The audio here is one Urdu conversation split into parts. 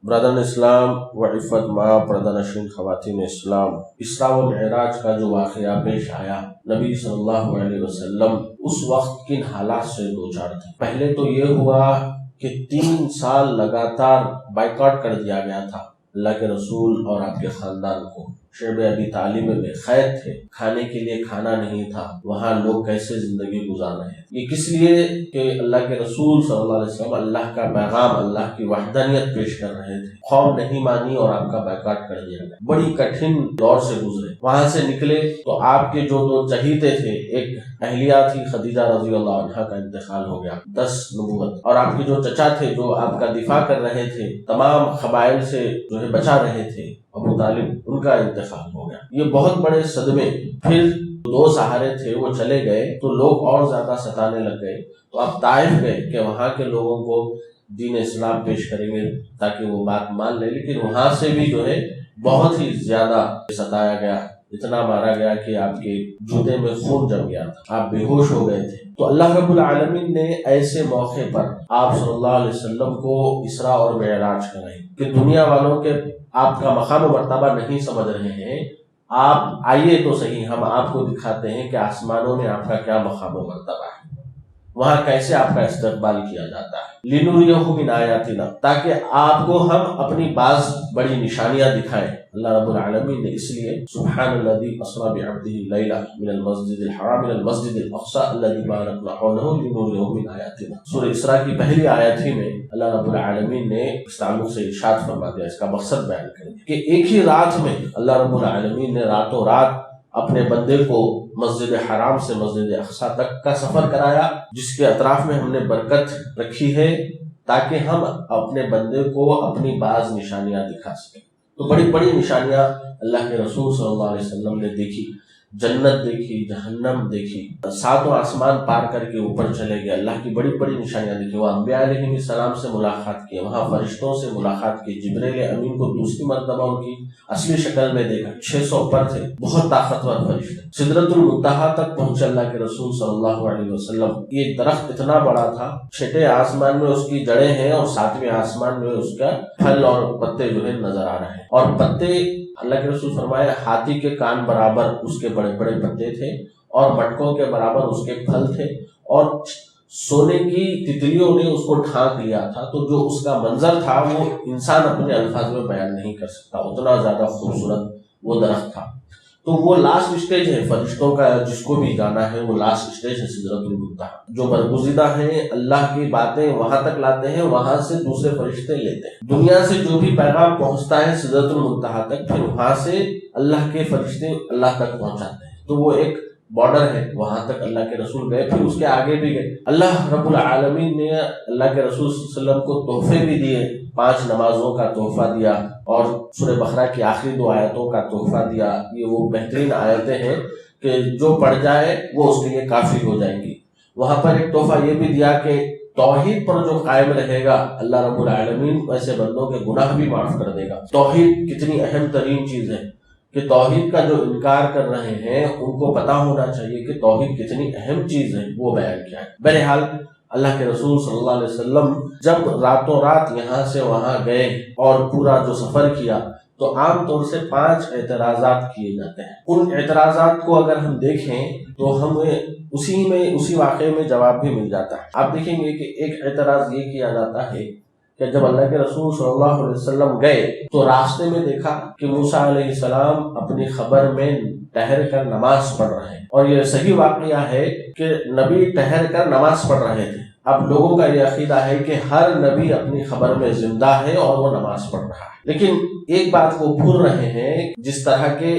برادران اسلام و عفت ماں پردہ نشین خواتین اسلام، اسراء و معراج کا جو واقعہ پیش آیا، نبی صلی اللہ علیہ وسلم اس وقت کن حالات سے دوچار تھے۔ پہلے تو یہ ہوا کہ 3 سال لگاتار بائیکاٹ کر دیا گیا تھا اللہ کے رسول اور آپ کے خاندان کو۔ شعب ابی طالب میں بے قید تھے، کھانے کے لیے کھانا نہیں تھا، وہاں لوگ کیسے زندگی گزار رہے تھے۔ یہ کس لیے کہ اللہ کے رسول صلی اللہ علیہ وسلم اللہ کا پیغام، اللہ کی وحدانیت پیش کر رہے تھے۔ قوم نہیں مانی اور آپ کا بائیکاٹ کر دیا گیا۔ بڑی کٹھن دور سے گزرے، وہاں سے نکلے تو آپ کے جو 2 چہیتے تھے، ایک اہلیہ تھی خدیجہ رضی اللہ عنہا کا انتقال ہو گیا 10 نبوت، اور آپ کے جو چچا تھے جو آپ کا دفاع کر رہے تھے، تمام قبائل سے جو ہے بچا رہے تھے، ابو طالب، ان کا انتقال ہو گیا۔ یہ بہت بڑے صدمے۔ پھر 2 سہارے تھے وہ چلے گئے تو لوگ اور زیادہ ستانے لگ گئے، تو آپ طائف گئے کہ وہاں کے لوگوں کو دین اسلام پیش کریں گے تاکہ وہ بات مان لیں، لیکن وہاں سے بھی جو ہے بہت ہی زیادہ ستایا گیا، اتنا مارا گیا کہ آپ کے جوتے میں خون جم گیا تھا، آپ بے ہوش ہو گئے تھے۔ تو اللہ رب العالمین نے ایسے موقع پر آپ صلی اللہ علیہ وسلم کو اسراء اور معراج کرائی کہ دنیا والوں کے آپ کا مقام و مرتبہ نہیں سمجھ رہے ہیں، آپ آئیے تو صحیح، ہم آپ کو دکھاتے ہیں کہ آسمانوں میں آپ کا کیا مقام و مرتبہ ہے، وہاں کیسے آپ کا استقبال کیا جاتا ہے۔ لِنُرِيَهُ مِنْ آیَاتِنَا، تاکہ آپ کو ہم اپنی بعض بڑی نشانیاں دکھائیں۔ اللہ رب العالمین نے اس لیے سبحان الذی اسریٰ بعبدہ لیلا من المسجد الحرام الى المسجد الاقصی الذی بارکنا حولہ لنریہ من آیاتنا، سورہ اسراء کی پہلی آیت ہی میں اللہ رب العالمین نے اس تعلق سے ارشاد فرما دیا، اس کا مقصد بیان کر دیا کہ ایک ہی رات میں اللہ رب العالمین نے راتوں رات اپنے بندے کو مسجد حرام سے مسجد اقصی تک کا سفر کرایا، جس کے اطراف میں ہم نے برکت رکھی ہے تاکہ ہم اپنے بندے کو اپنی بعض نشانیاں دکھا سکیں۔ تو بڑی بڑی نشانیاں اللہ کے رسول صلی اللہ علیہ وسلم نے دیکھی، جنت دیکھی، جہنم دیکھی، 7 آسمان پار کر کے اوپر چلے گئے، اللہ کی بڑی بڑی نشانیاں دیکھی، وہ انبیاء علیہ السلام سے ملاقات کی، وہاں فرشتوں سے ملاقات کی، جبرائیل امین کو دوسری مرتبہ ان کی اصلی شکل میں دیکھا، 600 پر تھے، بہت طاقتور فرشتے۔ سدرۃ المنتہا تک پہنچے اللہ کے رسول صلی اللہ علیہ وسلم۔ یہ درخت اتنا بڑا تھا، 6 آسمان میں اس کی جڑیں ہیں اور 7ویں آسمان میں اس کا پھل اور پتے جو ہے نظر آ رہے ہیں، اور پتے اللہ کے رسول فرمایا ہاتھی کے کان برابر اس کے بڑے بڑے پتے تھے، اور مٹکوں کے برابر اس کے پھل تھے، اور سونے کی تتلیوں نے اس کو ڈھانک لیا تھا، تو جو اس کا منظر تھا وہ انسان اپنے الفاظ میں بیان نہیں کر سکتا، اتنا زیادہ خوبصورت وہ درخت تھا۔ تو وہ لاسٹ اسٹیج ہے فرشتوں کا، جس کو بھی جانا ہے وہ لاسٹ اسٹیج ہے سدرۃ المنتہا۔ جو برگزیدہ ہیں اللہ کی باتیں وہاں تک لاتے ہیں، وہاں سے دوسرے فرشتے لیتے ہیں، دنیا سے جو بھی پیغام پہنچتا ہے سدرۃ المنتہا تک، پھر وہاں سے اللہ کے فرشتے اللہ تک پہنچاتے ہیں۔ تو وہ ایک بارڈر ہے، وہاں تک اللہ کے رسول گئے، پھر اس کے آگے بھی گئے۔ اللہ رب العالمین نے اللہ کے رسول صلی اللہ علیہ وسلم کو تحفے بھی دیے، 5 نمازوں کا تحفہ دیا، اور سورہ بقرہ کی آخری 2 آیتوں کا تحفہ دیا۔ یہ وہ بہترین آیتیں ہیں کہ جو پڑھ جائے وہ اس کے لیے کافی ہو جائیں گی۔ وہاں پر ایک تحفہ یہ بھی دیا کہ توحید پر جو قائم رہے گا اللہ رب العالمین ایسے بندوں کے گناہ بھی معاف کر دے گا۔ توحید کتنی اہم ترین چیز ہے کہ توحید کا جو انکار کر رہے ہیں ان کو پتہ ہونا چاہیے کہ توحید کتنی اہم چیز ہے، وہ بیان کیا ہے۔ بہرحال اللہ کے رسول صلی اللہ علیہ وسلم جب راتوں رات یہاں سے وہاں گئے اور پورا جو سفر کیا، تو عام طور سے 5 اعتراضات کیے جاتے ہیں۔ ان اعتراضات کو اگر ہم دیکھیں تو ہمیں اسی واقعے میں جواب بھی مل جاتا ہے۔ آپ دیکھیں گے کہ ایک اعتراض یہ کیا جاتا ہے کہ جب اللہ کے رسول صلی اللہ علیہ وسلم گئے تو راستے میں دیکھا کہ موسیٰ علیہ السلام اپنی خبر میں ٹہر کر نماز پڑھ رہے ہیں، اور یہ صحیح واقعہ ہے کہ نبی ٹہر کر نماز پڑھ رہے تھے۔ اب لوگوں کا یہ عقیدہ ہے کہ ہر نبی اپنی خبر میں زندہ ہے اور وہ نماز پڑھ رہا ہے، لیکن ایک بات وہ بھول رہے ہیں، جس طرح کے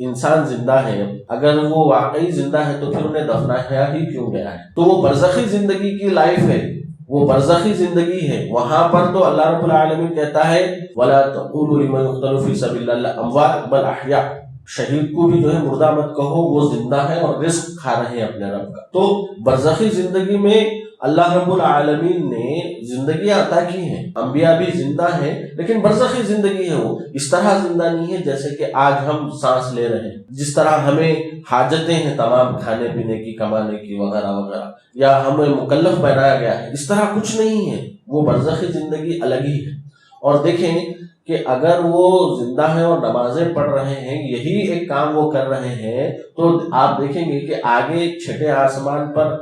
انسان زندہ ہے، اگر وہ واقعی زندہ ہے تو پھر انہیں دفنایا ہی کیوں گیا ہے؟ تو وہ برزخی زندگی کی لائف ہے، وہ برزخی زندگی ہے۔ وہاں پر تو اللہ رب العالمین کہتا ہے وَلَا تَقُولُوا لِمَنْ يُقْتَلُ فِي سَبِيلِ اللَّهِ أَمْوَاتٌ بَلْ أَحْيَاءٌ، شہید کو بھی جو ہے مردہ مت کہو، وہ زندہ ہے اور رزق کھا رہے ہیں اپنے رب کا۔ تو برزخی زندگی میں اللہ رب العالمین نے زندگیاں عطا کی ہیں، انبیاء بھی زندہ ہیں، لیکن برزخی زندگی ہے، وہ اس طرح زندہ نہیں ہے جیسے کہ آج ہم سانس لے رہے ہیں، جس طرح ہمیں حاجتیں ہیں تمام کھانے پینے کی، کمانے کی وغیرہ وغیرہ، یا ہمیں مکلف بنایا گیا ہے، اس طرح کچھ نہیں ہے، وہ برزخی زندگی الگ ہی ہے۔ اور دیکھیں کہ اگر وہ زندہ ہیں اور نمازیں پڑھ رہے ہیں، یہی ایک کام وہ کر رہے ہیں، تو آپ دیکھیں گے کہ آگے چھٹے آسمان پر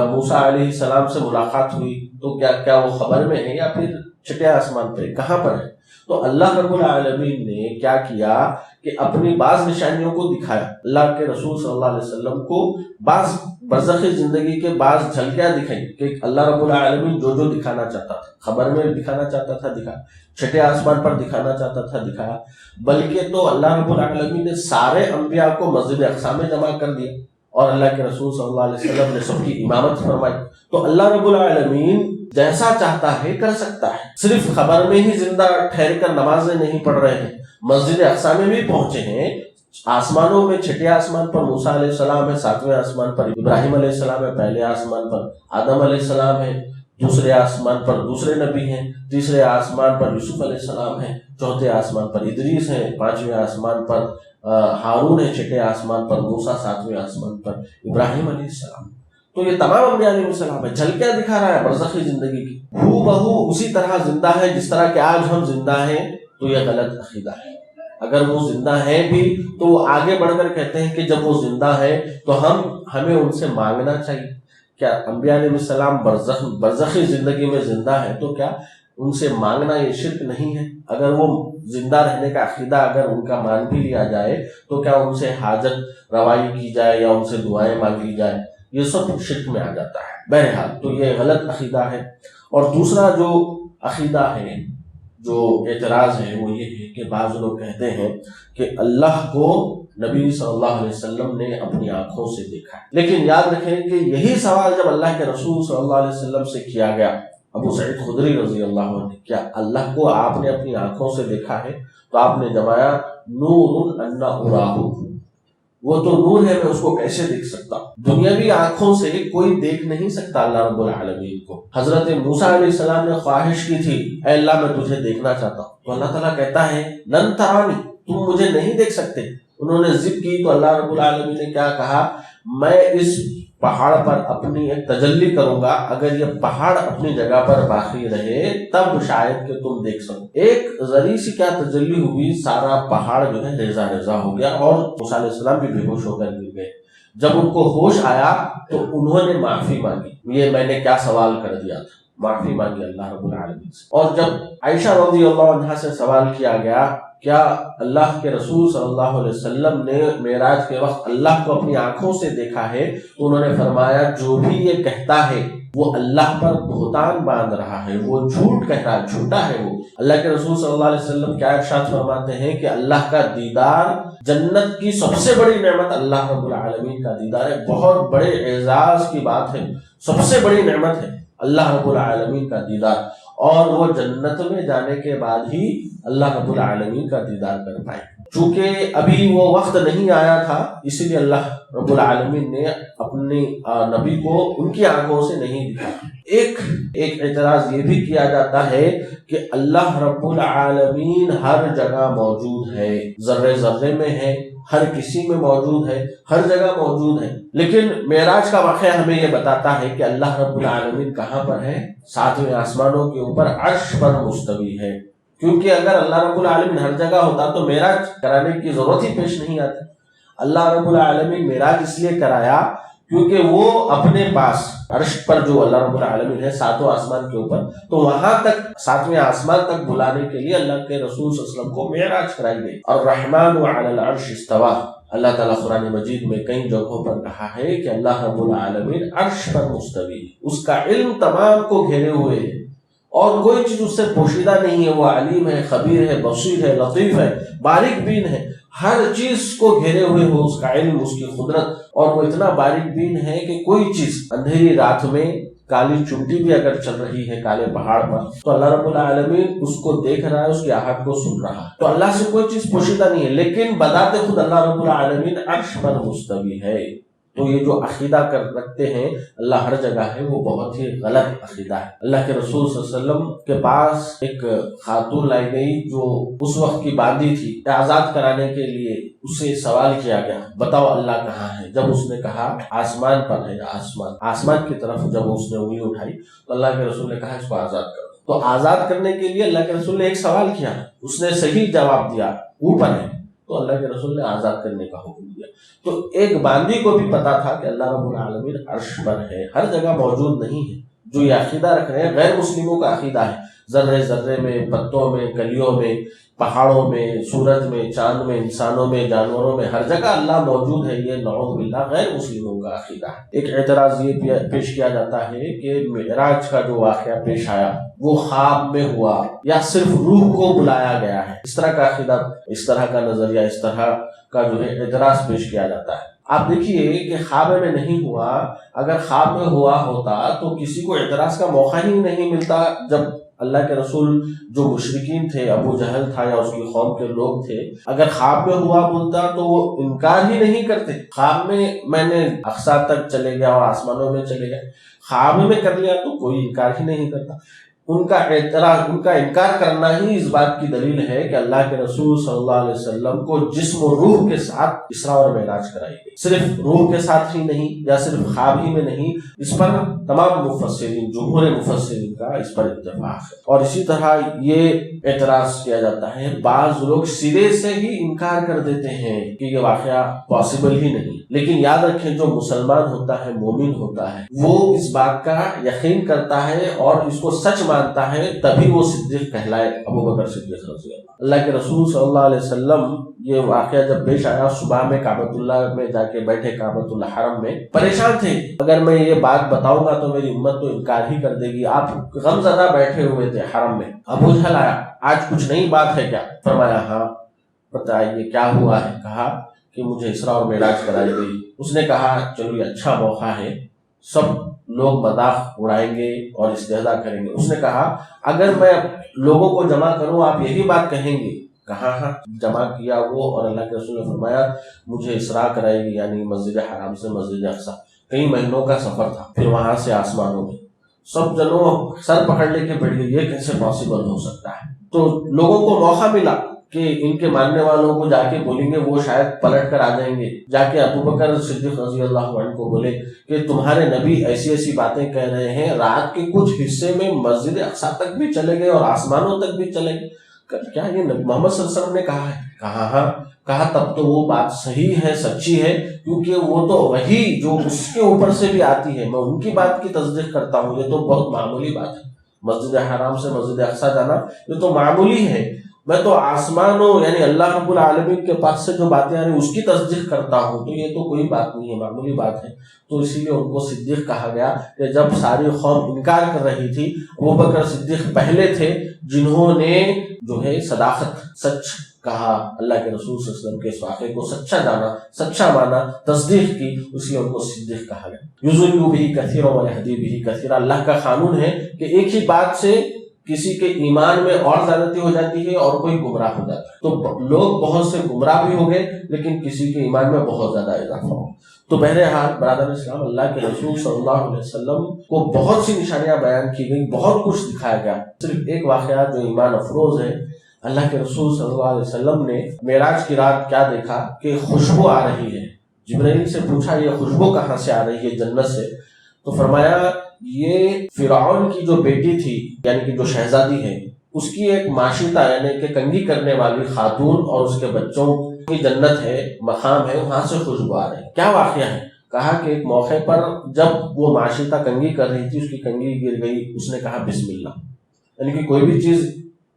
موسیٰ علیہ السلام سے ملاقات ہوئی، تو کیا وہ خبر میں ہے یا پھر چھٹے آسمان پہ کہاں پر ہے؟ تو اللہ رب العالمین نے کیا کیا کہ اپنی بعض نشانیوں کو دکھایا، اللہ کے رسول صلی اللہ علیہ وسلم کو بعض برزخی زندگی کے بعض جھلکیاں دکھائیں کہ اللہ رب العالمین جو دکھانا چاہتا تھا، خبر میں دکھانا چاہتا تھا دکھا، چھٹے آسمان پر دکھانا چاہتا تھا دکھایا، بلکہ تو اللہ رب العالمین نے سارے انبیاء کو مسجد اقصی میں جمع کر دیا اور اللہ کے رسول صلی اللہ علیہ وسلم نے سب کی امامت فرمائی۔ تو اللہ رب العالمین جیسا چاہتا ہے کر سکتا ہے، صرف خبر میں ہی زندہ ٹھہر کر نمازیں نہیں پڑھ رہے ہیں، مسجد اقصی میں بھی پہنچے ہیں، آسمانوں میں چھٹے آسمان پر موسیٰ علیہ السلام ہے، ساتویں آسمان پر ابراہیم علیہ السلام ہے، پہلے آسمان پر آدم علیہ السلام ہے، دوسرے آسمان پر دوسرے نبی ہیں، تیسرے آسمان پر یوسف علیہ السلام ہے، چوتھے آسمان پر ادریس ہے، پانچویں آسمان پر ہارون ہے، چھٹے آسمان پر موسیٰ، ساتویں آسمان پر ابراہیم علیہ السلام۔ تو یہ تمام انبیاء علیہ السلام ہے، جھلکیاں دکھا رہا ہے برزخی زندگی کی، ہو بہو اسی طرح زندہ ہے جس طرح کہ آج ہم زندہ ہیں۔ تو یہ غلط عقیدہ ہے۔ اگر وہ زندہ ہیں بھی تو وہ آگے بڑھ کر کہتے ہیں کہ جب وہ زندہ ہیں تو ہمیں ان سے مانگنا چاہیے۔ کیا انبیاء علیہ السلام برزخی زندگی میں زندہ ہے تو کیا ان سے مانگنا یہ شرک نہیں ہے؟ اگر وہ زندہ رہنے کا عقیدہ اگر ان کا مان بھی لیا جائے تو کیا ان سے حاجت روائی کی جائے یا ان سے دعائیں مانگی جائے؟ یہ سب شرک میں آ جاتا ہے۔ بہرحال تو یہ غلط عقیدہ ہے۔ اور دوسرا جو عقیدہ ہے، جو اعتراض ہے، وہ یہ ہے کہ بعض لوگ کہتے ہیں کہ اللہ کو نبی صلی اللہ علیہ وسلم نے اپنی آنکھوں سے دیکھا ہے، لیکن یاد رکھیں کہ یہی سوال جب اللہ کے رسول صلی اللہ علیہ وسلم سے کیا گیا، ابو سعید خدری رضی اللہ عنہ نے، کیا اللہ کو آپ نے اپنی آنکھوں سے دیکھا ہے؟ تو آپ نے جمایا نور انا اراہ، وہ تو نور ہے، میں اس کو کیسے دیکھ سکتا ہوں؟ دنیاوی آنکھوں سے کوئی دیکھ نہیں سکتا اللہ رب العالمین کو۔ حضرت موسیٰ علیہ السلام نے خواہش کی تھی، اے اللہ میں تجھے دیکھنا چاہتا ہوں، تو اللہ تعالیٰ کہتا ہے لن ترانی، تم مجھے نہیں دیکھ سکتے۔ انہوں نے ضد کی تو اللہ رب العالمین نے کیا کہا، میں اس پہاڑ پر اپنی ایک تجلی کروں گا، اگر یہ پہاڑ اپنی جگہ پر باقی رہے تب شاید کہ تم دیکھ سکو۔ ایک ذریع سی کیا تجلی ہوئی، سارا پہاڑ جو ہے ریزہ ریزہ ہو گیا اور موسیٰ علیہ السلام بھی بے ہوش ہو کر گر گئے۔ جب ان کو ہوش آیا تو انہوں نے معافی مانگی، یہ میں نے کیا سوال کر دیا تھا، معافی مانگی اللہ رب العالمین سے۔ اور جب عائشہ رضی اللہ عنہا سے سوال کیا گیا، کیا اللہ کے رسول صلی اللہ علیہ وسلم نے معراج کے وقت اللہ کو اپنی آنکھوں سے دیکھا ہے؟ تو انہوں نے فرمایا جو بھی یہ کہتا ہے وہ اللہ پر بہتان باندھ رہا ہے، وہ جھوٹ کہہ رہا ہے، جھوٹا ہے وہ۔ اللہ کے رسول صلی اللہ علیہ وسلم کیا ارشاد فرماتے ہیں کہ اللہ کا دیدار جنت کی سب سے بڑی نعمت اللہ رب العالمین کا دیدار ہے، بہت بڑے اعزاز کی بات ہے، سب سے بڑی نعمت ہے اللہ رب العالمین کا دیدار، اور وہ جنت میں جانے کے بعد ہی اللہ رب العالمین کا دیدار کر پائے۔ چونکہ ابھی وہ وقت نہیں آیا تھا، اسی لیے اللہ رب العالمین نے اپنی نبی کو ان کی آنکھوں سے نہیں دکھا۔ ایک اعتراض یہ بھی کیا جاتا ہے کہ اللہ رب العالمین ہر جگہ موجود ہے، ذرے ذرے میں ہے، ہر کسی میں موجود ہے، ہر جگہ موجود ہے، لیکن معراج کا واقعہ ہمیں یہ بتاتا ہے کہ اللہ رب العالمین کہاں پر ہے؟ ساتویں آسمانوں کے اوپر عرش پر مستوی ہے۔ کیونکہ اگر اللہ رب العالمین ہر جگہ ہوتا تو معراج کرانے کی ضرورت ہی پیش نہیں آتی۔ اللہ رب العالمین معراج اس لیے کرایا کیونکہ وہ اپنے پاس عرش پر جو اللہ رب العالمین ہے ساتوں آسمان کے اوپر، تو وہاں تک ساتویں آسمان تک بلانے کے لیے اللہ کے رسول صلی اللہ علیہ وسلم کو معراج کرائی گئی۔ اور الرحمن علی العرش استویٰ، اللہ تعالیٰ قرآن مجید میں کئی جگہوں پر کہا ہے کہ اللہ رب العالمین عرش پر مستوی ہے، اس کا علم تمام کو گھیرے ہوئے ہے اور کوئی چیز اس سے پوشیدہ نہیں ہے، وہ علیم ہے، خبیر ہے، بصیر ہے، لطیف ہے، باریک بین ہے، ہر چیز کو گھیرے ہوئے ہو اس کا علم، اس کی قدرت، اور وہ اتنا باریک بین ہے کہ کوئی چیز اندھیری رات میں کالی چونٹی بھی اگر چل رہی ہے کالے پہاڑ پر تو اللہ رب العالمین اس کو دیکھ رہا ہے، اس کی آہٹ کو سن رہا ہے، تو اللہ سے کوئی چیز پوشیدہ نہیں ہے، لیکن بذات خود اللہ رب العالمین عرش پر مستوی ہے۔ تو یہ جو عقیدہ رکھتے ہیں اللہ ہر جگہ ہے، وہ بہت ہی غلط عقیدہ ہے۔ اللہ کے رسول صلی اللہ علیہ وسلم کے پاس ایک خاتون لائی گئی جو اس وقت کی باندھی تھی، آزاد کرانے کے لیے اس سے سوال کیا گیا، بتاؤ اللہ کہاں ہے؟ جب اس نے کہا آسمان پر ہے، آسمان کی طرف جب اس نے انگلی اٹھائی تو اللہ کے رسول نے کہا اس کو آزاد کر دو۔ تو آزاد کرنے کے لیے اللہ کے رسول نے ایک سوال کیا، اس نے صحیح جواب دیا، اوپر ہے، تو اللہ کے رسول نے آزاد کرنے کا حکم دیا۔ تو ایک باندی کو بھی پتا تھا کہ اللہ رب العالمین عرش پر ہے، ہر جگہ موجود نہیں ہے۔ جو یہ عقیدہ رکھ رہے ہیں غیر مسلموں کا عقیدہ ہے، ذرے ذرے میں، پتوں میں، کلیوں میں، پہاڑوں میں، سورج میں، چاند میں، انسانوں میں، جانوروں میں، ہر جگہ اللہ موجود ہے، یہ نعوذ باللہ غیر مسلموں کا عقیدہ ہے۔ ایک اعتراض یہ پیش کیا جاتا ہے کہ معراج کا جو واقعہ پیش آیا وہ خواب میں ہوا یا صرف روح کو بلایا گیا ہے، اس طرح کا عقیدہ، اس طرح کا نظریہ، اس طرح کا جو ہے اعتراض پیش کیا جاتا ہے۔ آپ دیکھیے کہ خواب میں نہیں ہوا، اگر خواب میں ہوا ہوتا تو کسی کو اعتراض کا موقع ہی نہیں ملتا۔ جب اللہ کے رسول جو مشرکین تھے، ابو جہل تھا یا اس کی قوم کے لوگ تھے، اگر خواب میں ہوا بولتا تو وہ انکار ہی نہیں کرتے۔ خواب میں نے اقصی تک چلے گیا اور آسمانوں میں چلے گیا، خواب میں کر لیا تو کوئی انکار ہی نہیں کرتا۔ ان کا اعتراض، ان کا انکار کرنا ہی اس بات کی دلیل ہے کہ اللہ کے رسول صلی اللہ علیہ وسلم کو جسم و روح کے ساتھ اسراء اور معراج کرائی گئی، صرف روح کے ساتھ ہی نہیں یا صرف خواب ہی میں نہیں۔ اس پر تمام مفسرین، جمہور مفسرین کا اس پر اتفاق ہے۔ اور اسی طرح یہ اعتراض کیا جاتا ہے، بعض لوگ سرے سے ہی انکار کر دیتے ہیں کہ یہ واقعہ پاسبل ہی نہیں، لیکن یاد رکھیں جو مسلمان ہوتا ہے، مومن ہوتا ہے، وہ اس بات کا یقین کرتا ہے اور اس کو سچ مانتا ہے، تبھی وہ صدیق کہلائے، ابو بکر صدیق رضی اللہ کے رسول صلی اللہ علیہ وسلم یہ واقعہ جب پیش آیا، صبح میں کعبۃ اللہ میں جا کے بیٹھے، کعبۃ اللہ حرم میں پریشان تھے، اگر میں یہ بات بتاؤں گا تو میری امت تو انکار ہی کر دے گی۔ آپ غم زدہ بیٹھے ہوئے تھے حرم میں، ابو جہل آیا، آج کچھ نئی بات ہے کیا؟ فرمایا ہاں بتائیے کیا ہوا ہے؟ کہا کہ مجھے اسراء اور معراج کرائی گئی۔ اس نے کہا چلو یہ اچھا موقع ہے، سب لوگ مذاق اڑائیں گے اور استہزاء کریں گے۔ اس نے کہا اگر میں لوگوں کو جمع کروں آپ یہی بات کہیں گے؟ کہا ہاں۔ جمع کیا وہ، اور اللہ کے رسول نے فرمایا مجھے اسراء کرائی گئی، یعنی مسجد حرام سے مسجد اقصی، کئی مہینوں کا سفر تھا، پھر وہاں سے آسمانوں میں۔ سب جنوں سر پکڑ لے کے بیٹھ گئے، یہ کیسے پاسبل ہو سکتا ہے؟ تو لوگوں کو موقع ملا کہ ان کے ماننے والوں کو جا کے بولیں گے، وہ شاید پلٹ کر آ جائیں گے، جا کے ابو بکر صدیق رضی اللہ عنہ کو بولے کہ تمہارے نبی ایسی ایسی باتیں کہہ رہے ہیں، رات کے کچھ حصے میں مسجد اقصی تک بھی چلے گئے اور آسمانوں تک بھی چلے گئے، کیا یہ نبی محمد صلی اللہ علیہ وسلم نے کہا ہے؟ کہا ہاں۔ کہا تب تو وہ بات صحیح ہے، سچی ہے، کیونکہ وہ تو وہی جو اس کے اوپر سے بھی آتی ہے، میں ان کی بات کی تصدیق کرتا ہوں، یہ تو بہت معمولی بات ہے، مسجد حرام سے مسجد اقصی جانا یہ تو معمولی ہے، میں تو آسمانوں یعنی اللہ رب العالمین کے پاس سے جو باتیں آ رہی ہیں اس کی تصدیق کرتا ہوں، تو یہ تو کوئی بات نہیں ہے، معمولی بات ہے۔ تو اسی لیے ان کو صدیق کہا گیا کہ جب ساری قوم انکار کر رہی تھی، ابو بکر صدیق پہلے تھے جنہوں نے جو ہے صداقت، سچ کہا، اللہ کے رسول صلی اللہ علیہ وسلم کے اس واقعے کو سچا جانا، سچا مانا، تصدیق کی، اسی ان کو صدیق کہا گیا۔ یضل بہ کثیرا ویہدی بہ کثیرا، اللہ کا قانون ہے کہ ایک ہی بات سے کسی کے ایمان میں اور زیادتی ہو جاتی ہے اور کوئی گمراہ ہو جاتا ہے، تو لوگ بہت سے گمراہ بھی ہو گئے لیکن کسی کے ایمان میں بہت زیادہ اضافہ ہو۔ تو بہرحال برادر اسلام، اللہ کے رسول صلی اللہ علیہ وسلم کو بہت سی نشانیاں بیان کی گئی، بہت کچھ دکھایا گیا۔ صرف ایک واقعہ جو ایمان افروز ہے، اللہ کے رسول صلی اللہ علیہ وسلم نے معراج کی رات کیا دیکھا کہ خوشبو آ رہی ہے۔ جبرائیل سے پوچھا یہ خوشبو کہاں سے آ رہی ہے؟ جنت سے۔ تو فرمایا یہ فرعون کی جو بیٹی تھی، یعنی کہ جو شہزادی ہے، اس کی ایک معشیطہ یعنی کہ کنگھی کرنے والی خاتون اور اس کے بچوں کی جنت ہے، مقام ہے، وہاں سے خوشبو آ رہی ہے۔ کیا واقعہ ہے؟ کہا کہ ایک موقع پر جب وہ معشیطہ کنگھی کر رہی تھی، اس کی کنگھی گر گئی، اس نے کہا بسم اللہ، یعنی کہ کوئی بھی چیز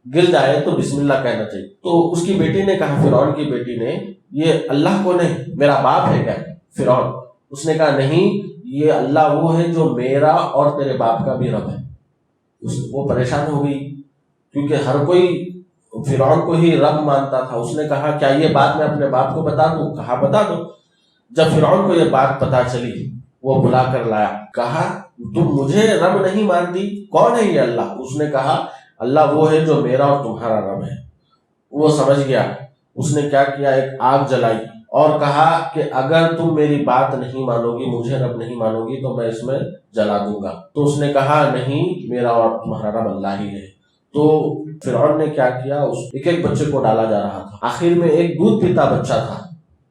گر جائے تو بسم اللہ کہنا چاہیے۔ تو اس کی بیٹی نے کہا، فرعون کی بیٹی نے، یہ اللہ کو نہیں میرا باپ ہے کیا فرعون؟ اس نے کہا نہیں، یہ اللہ وہ ہے جو میرا اور تیرے باپ کا بھی رب ہے۔ وہ پریشان ہو گئی کیونکہ ہر کوئی فرعون کو ہی رب مانتا تھا۔ اس نے کہا کیا یہ بات میں اپنے باپ کو بتا دوں؟ کہا بتا دو۔ جب فرعون کو یہ بات پتا چلی، وہ بلا کر لایا، کہا تم مجھے رب نہیں مانتی، کون ہے یہ اللہ؟ اس نے کہا اللہ وہ ہے جو میرا اور تمہارا رب ہے۔ وہ سمجھ گیا۔ اس نے کیا کیا، ایک آگ جلائی اور کہا کہ اگر تم میری بات نہیں مانو گی، مجھے رب نہیں مانو گی، تو میں اس میں جلا دوں گا۔ تو اس نے کہا نہیں، میرا اور تمہارا رب اللہ ہی ہے۔ تو فرعون نے کیا کیا، اس ایک بچے کو ڈالا جا رہا تھا، آخر میں ایک دودھ پیتا بچہ تھا،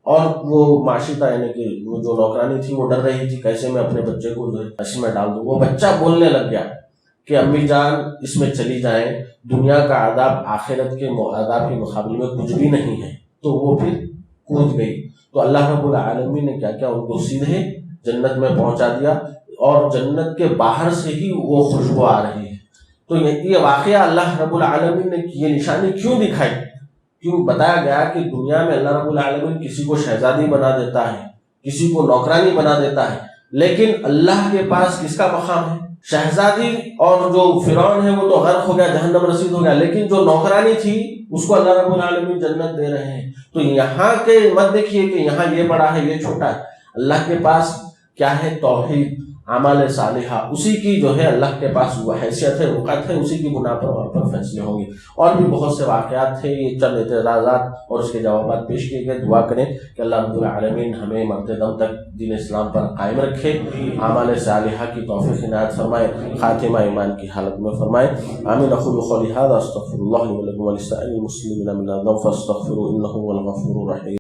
اور وہ معشیطہ یعنی کہ وہ جو نوکرانی تھی وہ ڈر رہی تھی کیسے میں اپنے بچے کو اس میں ڈال دوں۔ وہ بچہ بولنے لگ گیا کہ امی جان اس میں چلی جائیں، دنیا کا عذاب آخرت کے عذاب کے مقابلے میں کچھ بھی نہیں ہے، تو وہ پھر کود گئی۔ تو اللہ رب العالمین نے کیا کیا، ان کو سیدھے جنت میں پہنچا دیا، اور جنت کے باہر سے ہی وہ خوشبو آ رہی ہے۔ تو یہ واقعہ اللہ رب العالمین نے یہ نشانی کیوں دکھائی؟ کیوں بتایا گیا کہ دنیا میں اللہ رب العالمین کسی کو شہزادی بنا دیتا ہے، کسی کو نوکرانی بنا دیتا ہے، لیکن اللہ کے پاس کس کا مقام ہے؟ شہزادی اور جو فرعون ہے وہ تو غرق ہو گیا، جہنم رسید ہو گیا، لیکن جو نوکرانی تھی اس کو اللہ رب العالمین جنت دے رہے ہیں۔ تو یہاں کے مت دیکھیے کہ یہاں یہ بڑا ہے یہ چھوٹا ہے، اللہ کے پاس کیا ہے؟ توحید، اعمال صالحہ، اسی کی جو ہے اللہ کے پاس وہ حیثیت ہے، وقت ہے، اسی کی بنا پر وہاں پر فیصلے ہوں گے۔ اور بھی بہت سے واقعات تھے، یہ چند اعتراضات اور اس کے جوابات پیش کیے گئے۔ دعا کریں کہ اللہ رب العالمین ہمیں مرتے دم تک دین اسلام پر قائم رکھے، اعمال صالحہ کی توفیق عنایت فرمائے، خاتمہ ایمان کی حالت میں فرمائے۔ آمین۔ اقول قولی ھذا استغفر اللہ لی ولکم ولسائر المسلمین من الذنوب فاستغفروہ انہ هو الغفور الرحیم۔